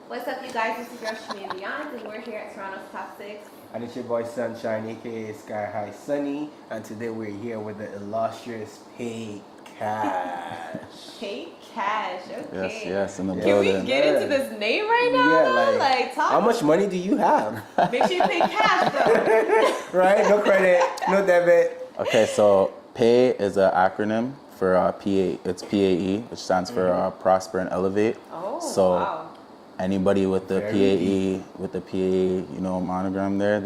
What's up, you guys? This is your Shmi Beyond, and we're here at Toronto's Top 6. And it's your boy Sunshine, aka Sky High Sunny, and today we're here with the illustrious Pay Cash. Pay Cash, okay. Yes, in the Can building. we get into this name right now? Yeah, like talk. How much money do you have? Make sure you pay cash though. Right? No credit, no debit. Okay, so PAE is an acronym for PA. It's PAE, which stands for Prosper and Elevate. Oh, So wow. anybody with the Very PAE, with the PAE, monogram there,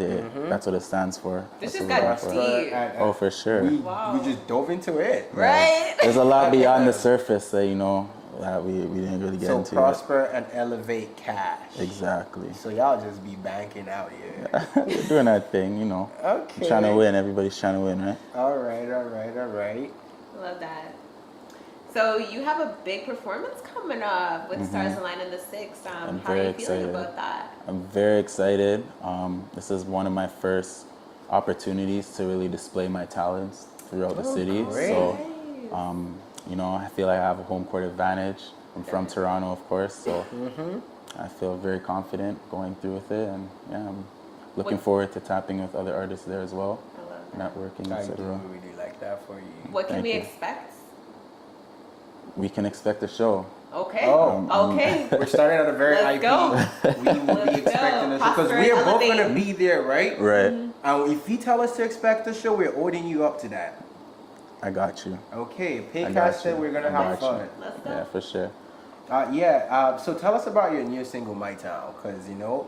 that's what it stands for. This That's just what it got stands for. deep. Oh, for sure. Wow. We just dove into it. Right? There's a lot beyond the surface that that we didn't really get So into. prosper and elevate cash. Exactly. So y'all just be banking out here. We're doing that thing, Okay. We're trying to win. Everybody's trying to win, right? All right. Love that. So you have a big performance coming up with Stars Align in the 6th. I'm How are very you feeling excited. about that? I'm very excited. This is one of my first opportunities to really display my talents throughout the city. great. So, I feel like I have a home court advantage. I'm from Toronto, of course, so I feel very confident going through with it, and I'm looking forward to tapping with other artists there as well, I love that. networking, I do etc. really like that for you. What can Thank we you. expect? We can expect a show. Okay. Oh, okay. We're starting at a very Let's IP. go. We will Let's be expecting go. a show because Prosper we are and both elevate. gonna be there, right? Right. And if you tell us to expect a show, we're ordering you up to that. I got you. Okay, I Paycast got said you. we're gonna I have got you. fun. Let's go. Yeah, for sure. So tell us about your new single, My Town, because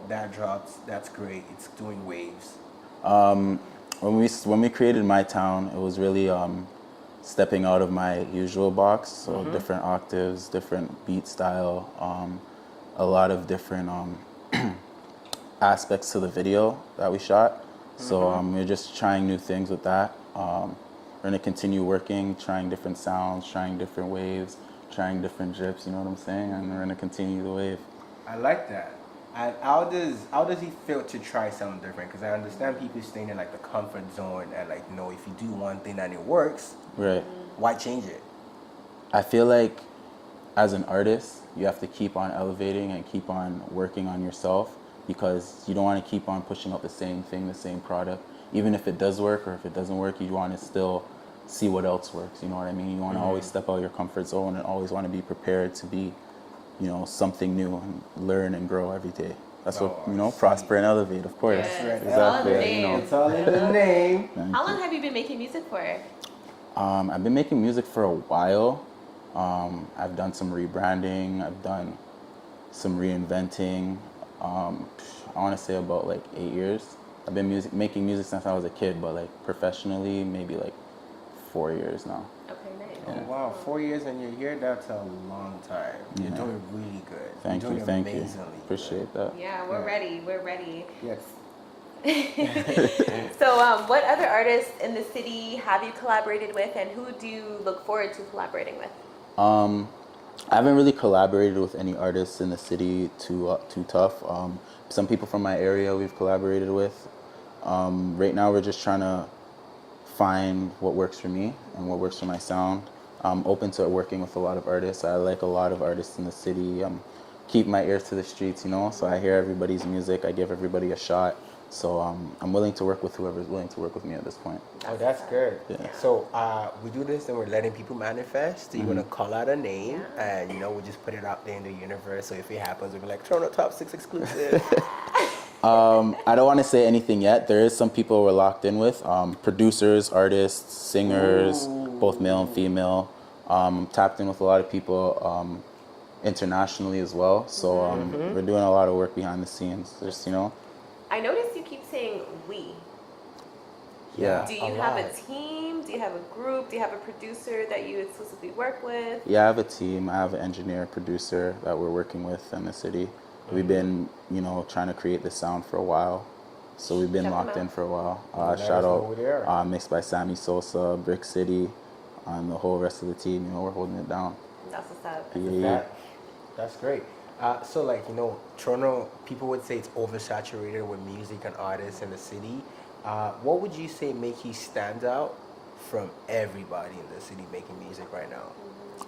that dropped. That's great. It's doing waves. When we created My Town, it was really stepping out of my usual box. So different octaves, different beat style, a lot of different aspects to the video that we shot. So we're just trying new things with that. We're gonna continue working, trying different sounds, trying different waves, trying different drips. You know what I'm saying? And we're gonna continue the wave. I like that. And how does he feel to try something different? Because I understand people staying in like the comfort zone and if you do one thing and it works, Right. why change it? I feel like as an artist, you have to keep on elevating and keep on working on yourself, because you don't want to keep on pushing out the same thing, the same product. Even if it does work or if it doesn't work, you want to still see what else works. You know what I mean? You want to always step out of your comfort zone and always want to be prepared to be, something new and learn and grow every day. That's what, prosper and elevate, of course. Yes, right. it's all in the Exactly, name. It's all in the name. How long have you been making music for? I've been making music for a while. I've done some rebranding. I've done some reinventing. I want to say about 8 years. I've been making music since I was a kid, but professionally, maybe 4 years now. Okay, nice. Oh, wow, 4 years and you're here, that's a long time. You're Yeah. doing really good. Thank You're you, doing thank you. amazingly Appreciate that. Yeah, we're ready. We're ready. Yes. So, what other artists in the city have you collaborated with, and who do you look forward to collaborating with? I haven't really collaborated with any artists in the city too tough. Some people from my area we've collaborated with. Right now we're just trying to find what works for me and what works for my sound. I'm open to working with a lot of artists. I like a lot of artists in the city. Keep my ears to the streets, so I hear everybody's music. I give everybody a shot. So I'm willing to work with whoever's willing to work with me at this point. Oh, that's good. Yeah. So we do this and we're letting people manifest. So you want to call out a name and, we just put it out there in the universe. So if it happens, we'll be like, Toronto Top 6 exclusive. I don't want to say anything yet. There is some people we're locked in with. Producers, artists, singers, both male and female. Tapped in with a lot of people internationally as well. So we're doing a lot of work behind the scenes. Just, I noticed you keep saying we. Yeah. Do you have a team? Do you have a group? Do you have a producer that you exclusively work with? Yeah, I have a team. I have an engineer, producer that we're working with in the city. We've been, trying to create this sound for a while. So we've been Check them locked in out. for a while. Let us Shout know who they are. out, mixed by Sammy Sosa, Brick City, and the whole rest of the team. We're holding it down. That's what's up. Yeah. That's great. So Toronto, people would say it's oversaturated with music and artists in the city. What would you say make you stand out from everybody in the city making music right now?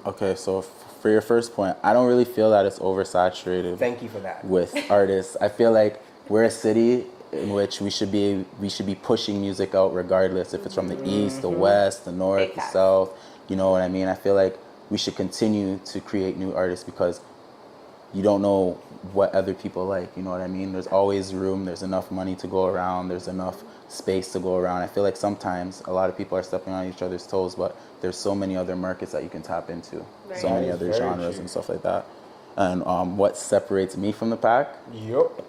Okay, so for your first point, I don't really feel that it's oversaturated Thank you for that. with artists. I feel like we're a city in which we should be pushing music out regardless if it's from the east, the west, the north, Big the facts. south. You know what I mean? I feel like we should continue to create new artists because you don't know what other people like. You know what I mean? There's always room. There's enough money to go around. There's enough space to go around. I feel like sometimes a lot of people are stepping on each other's toes, but there's so many other markets that you can tap into, Right. so many That is other very genres true. and stuff like that. And what separates me from the pack? Yup.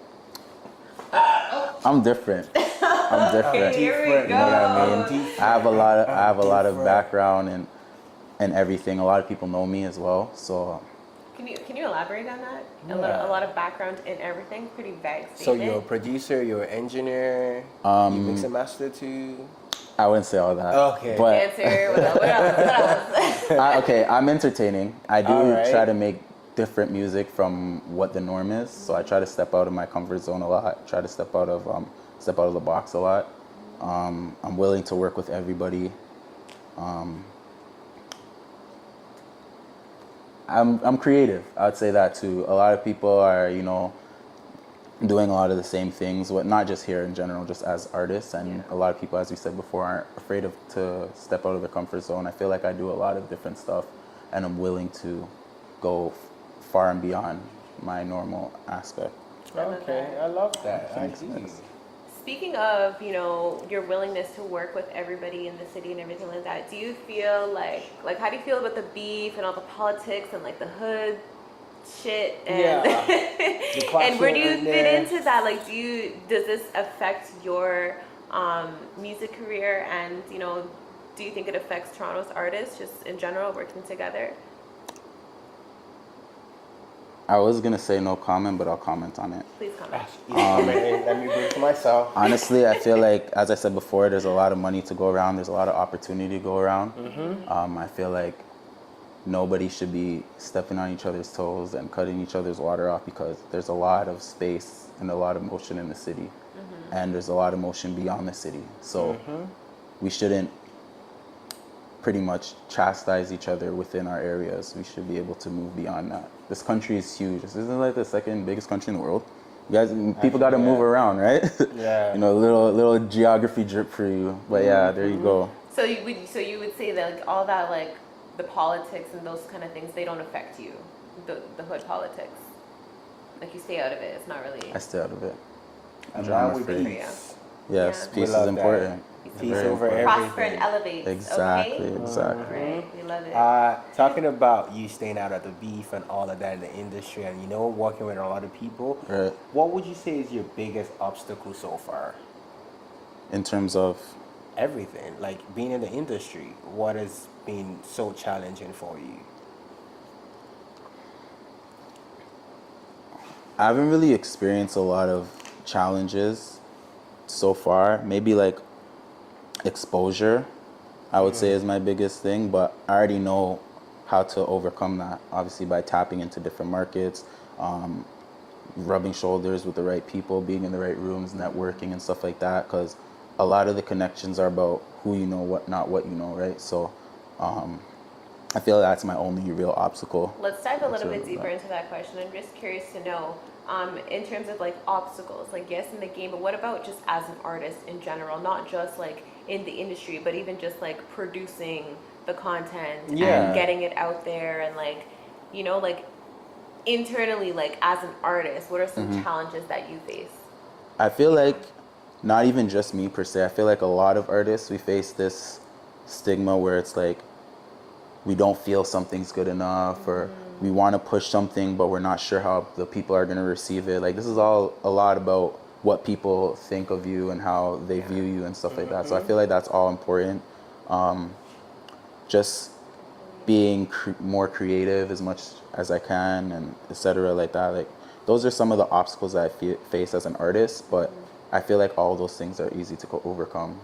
I'm different. I'm different. Here we Different. You know what I go. mean? I have a lot of Different. background and everything. A lot of people know me as well. So Can you elaborate on that? Yeah. A lot of background in everything. Pretty vague So statement. you're a producer, you're an engineer, you mix and master too. I wouldn't say all that. Okay. But Dancer. What else? okay, I'm entertaining. I do Alright. try to make different music from what the norm is. So I try to step out of my comfort zone a lot. Try to step out of the box a lot. I'm willing to work with everybody. I'm creative. I would say that too. A lot of people are, doing a lot of the same things, not just here in general, just as artists. And a lot of people, as we said before, aren't afraid to step out of their comfort zone. I feel like I do a lot of different stuff, and I'm willing to go far and beyond my normal aspect. Okay, I love that. I Thanks, do. thanks. Speaking of, your willingness to work with everybody in the city and everything like that, do you feel like how do you feel about the beef and all the politics and like the hood shit and Yeah. The and where do you clashing in fit there. into that? Like, does this affect your music career, and do you think it affects Toronto's artists just in general working together? I was gonna say no comment, but I'll comment on it. Please comment. Let me bring it to myself. Honestly, I feel like, as I said before, there's a lot of money to go around. There's a lot of opportunity to go around. I feel like nobody should be stepping on each other's toes and cutting each other's water off because there's a lot of space and a lot of motion in the city. And there's a lot of motion beyond the city. So we shouldn't pretty much chastise each other within our areas. We should be able to move beyond that. This country is huge. This isn't like the second biggest country in the world. You guys, people got to move around, right? Yeah. Little geography drip for you. But yeah, there you go. So you would say that like all that like the politics and those kind of things, they don't affect you, the hood politics. Like you stay out of it. It's not really. I stay out of it. I'm Drama down with free. peace. Yes, Yeah. peace We love is that. important. Peace Very over important. Prosper and everything. elevate. Exactly, Okay? exactly. Right. We love it. Talking about you staying out of the beef and all of that in the industry and working with a lot of people, Right. what would you say is your biggest obstacle so far? In terms of, Everything, like being in the industry, what has been so challenging for you? I haven't really experienced a lot of challenges so far. Maybe like exposure, I would say is my biggest thing, but I already know how to overcome that, obviously by tapping into different markets, rubbing shoulders with the right people, being in the right rooms, networking and stuff like that, because a lot of the connections are about who you know, not what you know, right? So I feel that's my only real obstacle. Let's dive a little So, bit deeper into that question. I'm just curious to know, in terms of like obstacles, like yes in the game, but what about just as an artist in general, not just like in the industry, but even just like producing the content Yeah. and getting it out there and like, like internally, like as an artist, what are some challenges that you face? I feel like not even just me per se. I feel like a lot of artists, we face this stigma where it's like we don't feel something's good enough or we want to push something, but we're not sure how the people are going to receive it. Like this is all a lot about what people think of you and how they view you and stuff like that. So I feel like that's all important. Just being more creative as much as I can and etc. like that. Like those are some of the obstacles that I face as an artist, but I feel like all those things are easy to overcome.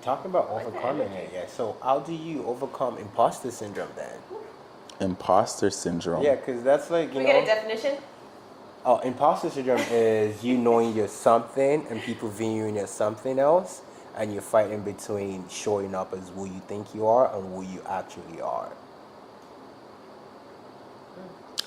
Talking about overcoming it, yeah. So how do you overcome imposter syndrome then? Imposter syndrome. Yeah, because that's like, Can we get a definition? Oh, imposter syndrome is you knowing you're something and people viewing you as something else, and you're fighting between showing up as who you think you are and who you actually are.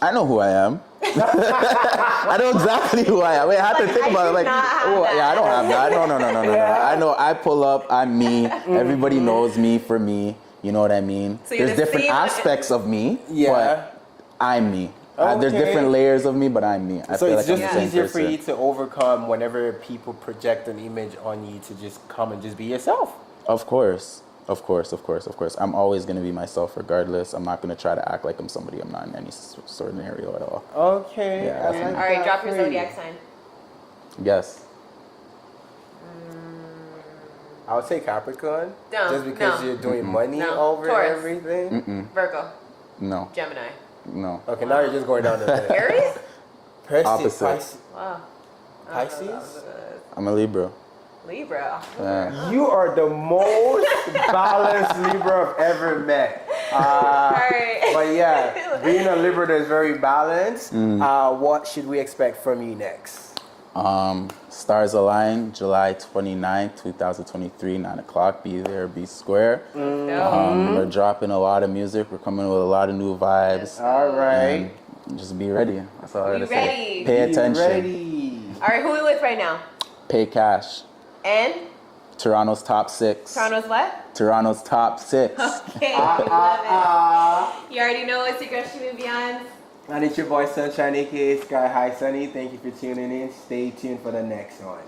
I know who I am. I know exactly who I am. Wait, I have to Like, think I about it. do Like, not have oh, that. yeah, I don't have that. No. I know. I pull up. I'm me. Everybody knows me for me. You know what I mean? So you're There's the different same- aspects of me, Yeah. but I'm me. There's Okay. different layers of me, but I'm me. I So feel it's like I'm just the same easier for person. you to overcome whenever people project an image on you to just come and just be yourself. Of course. I'm always going to be myself regardless. I'm not going to try to act like I'm somebody I'm not in any scenario at all. Okay. Yeah, I definitely. like All right, that drop your for you. zodiac sign. Yes. I would say Capricorn. No, Just because no. you're doing money No. over Taurus. everything. Virgo. No. Gemini. No. Okay, now you're just going down the list. Aries? Pisces. Opposite. Wow. Pisces? I'm a Libra. Libra. Yeah. You are the most balanced Libra I've ever met. Alright. But yeah, being a Libra that's very balanced, what should we expect from you next? Stars Align, July 29th, 2023, 9 o'clock. Be there, be square. We're dropping a lot of music. We're coming with a lot of new vibes. All right. And just be ready. That's all I gotta Be ready. say. Pay Be attention. ready. Alright, who are we with right now? Pay cash. And? Toronto's top 6. Toronto's what? Toronto's top 6. Okay, we love it. You already know it's your girl, Shimi Beyond. And it's your boy Sunshine, aka Sky High Sunny. Thank you for tuning in. Stay tuned for the next one.